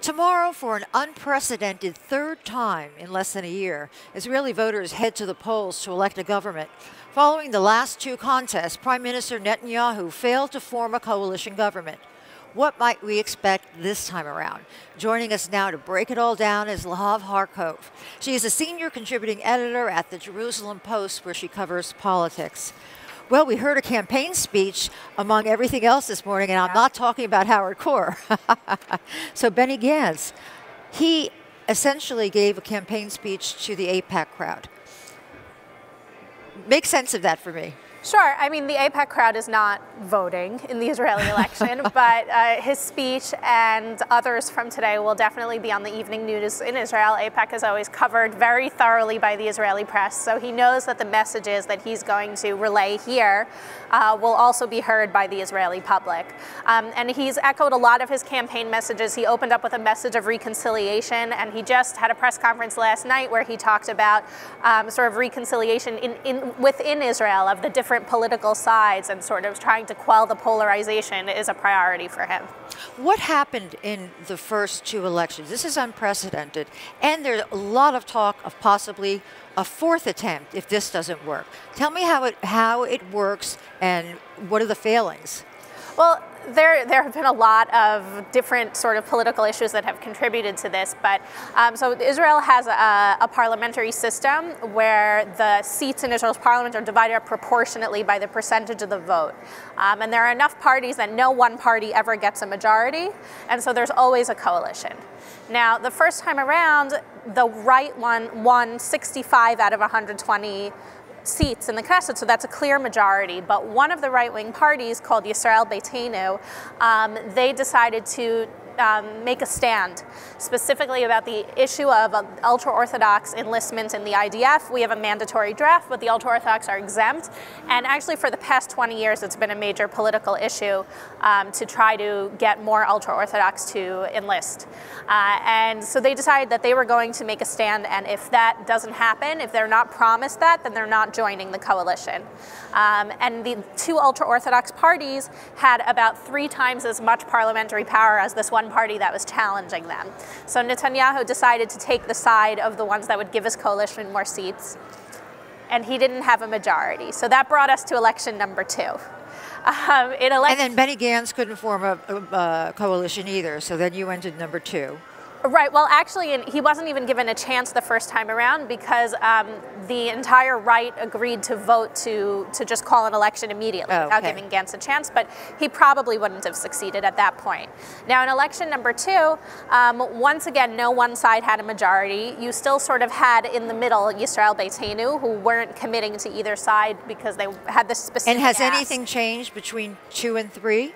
Tomorrow, for an unprecedented third time in less than a year, Israeli voters head to the polls to elect a government. Following the last two contests, Prime Minister Netanyahu failed to form a coalition government. What might we expect this time around? Joining us now to break it all down is Lahav Harkov. She is a senior contributing editor at the Jerusalem Post, where she covers politics. Well, we heard a campaign speech among everything else this morning, and I'm not talking about Howard Kor. So Benny Gantz, he essentially gave a campaign speech to the AIPAC crowd. Make sense of that for me. Sure. I mean, the AIPAC crowd is not voting in the Israeli election, but his speech and others from today will definitely be on the evening news in Israel. AIPAC is always covered very thoroughly by the Israeli press, so he knows that the messages that he's going to relay here will also be heard by the Israeli public. And he's echoed a lot of his campaign messages. He opened up with a message of reconciliation, and he just had a press conference last night where he talked about sort of reconciliation within Israel of the different political sides, and sort of trying to quell the polarization is a priority for him. What happened in the first two elections? This is unprecedented, and there's a lot of talk of possibly a fourth attempt if this doesn't work. Tell me how it works and what are the failings? Well, there have been a lot of different sort of political issues that have contributed to this, but so Israel has a parliamentary system where the seats in Israel's parliament are divided up proportionately by the percentage of the vote. And there are enough parties that no one party ever gets a majority, and so there's always a coalition. Now, the first time around, the right one won 65 out of 120 seats in the Knesset, so that's a clear majority. But one of the right-wing parties, called Yisrael Beitenu, they decided to make a stand specifically about the issue of ultra-Orthodox enlistment in the IDF. We have a mandatory draft, but the ultra-Orthodox are exempt. And actually for the past 20 years, it's been a major political issue to try to get more ultra-Orthodox to enlist. And so they decided that they were going to make a stand, and if that doesn't happen, if they're not promised that, then they're not joining the coalition. And the two ultra-Orthodox parties had about 3 times as much parliamentary power as this one party that was challenging them. So Netanyahu decided to take the side of the ones that would give his coalition more seats, and he didn't have a majority. So that brought us to election number 2. And then Benny Gantz couldn't form a coalition either, so then you went to number 2. Right. Well, actually, he wasn't even given a chance the first time around because the entire right agreed to vote to just call an election immediately without giving Gantz a chance, but he probably wouldn't have succeeded at that point. Now, in election number 2, once again, no one side had a majority. You still sort of had in the middle Yisrael Beitenu, who weren't committing to either side because they had this specific And has ask. anything changed between 2 and 3?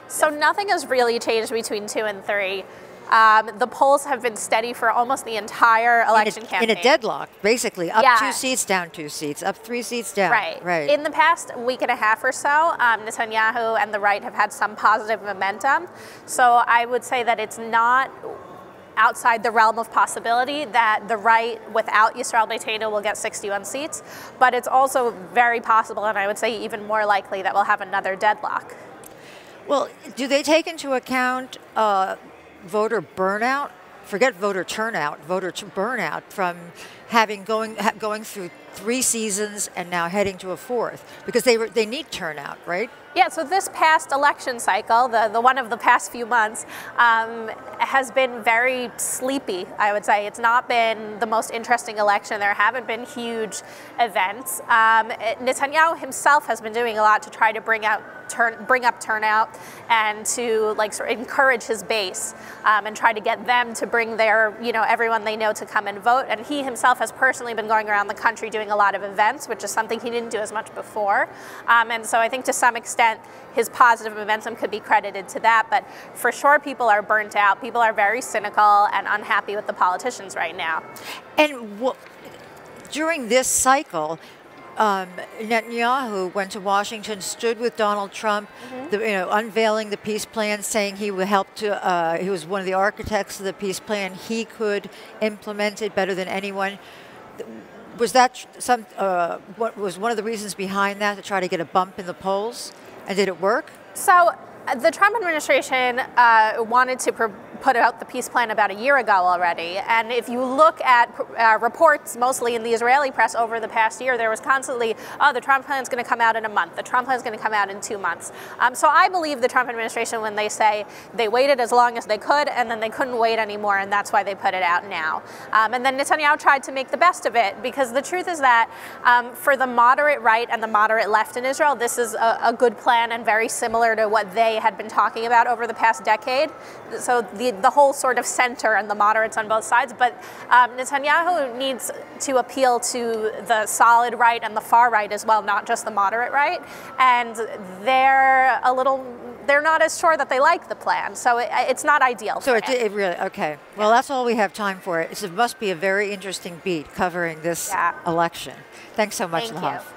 So nothing has really changed between 2 and 3. The polls have been steady for almost the entire election campaign. In a deadlock, basically. Up 2 seats, down 2 seats. Up 3 seats, down. Right. In the past week and a half or so, Netanyahu and the right have had some positive momentum. So I would say that it's not outside the realm of possibility that the right, without Yisrael Beitenu, will get 61 seats. But it's also very possible, and I would say even more likely, that we'll have another deadlock. Well, do they take into account voter burnout? Forget voter turnout, voter burnout from having going through 3 seasons and now heading to a 4th, because they need turnout, right? Yeah, so this past election cycle, the one of the past few months, has been very sleepy, I would say. It's not been the most interesting election. There haven't been huge events. Netanyahu himself has been doing a lot to try to bring up turnout and to sort of encourage his base and try to get them to bring their, everyone they know to come and vote. And he himself has personally been going around the country doing a lot of events, which is something he didn't do as much before. And so I think to some extent his positive momentum could be credited to that. But for sure, people are burnt out. People are very cynical and unhappy with the politicians right now. And during this cycle, Netanyahu went to Washington, stood with Donald Trump, unveiling the peace plan, saying he would help to. He was one of the architects of the peace plan. He could implement it better than anyone. Was that what was one of the reasons behind that, to try to get a bump in the polls? And did it work? So the Trump administration wanted to put out the peace plan about a year ago already. And if you look at reports, mostly in the Israeli press over the past year, there was constantly, oh, the Trump plan is going to come out in a month. The Trump plan is going to come out in 2 months. So I believe the Trump administration when they say they waited as long as they could and then they couldn't wait anymore, and that's why they put it out now. And then Netanyahu tried to make the best of it, because the truth is that for the moderate right and the moderate left in Israel, this is a good plan and very similar to what they had been talking about over the past decade. So the whole sort of center and the moderates on both sides. But Netanyahu needs to appeal to the solid right and the far right as well, not just the moderate right. And they're not as sure that they like the plan. So it's not ideal. So it really, okay. Well, that's all we have time for. It must be a very interesting beat covering this election. Thanks so much, Lahav. Thank you.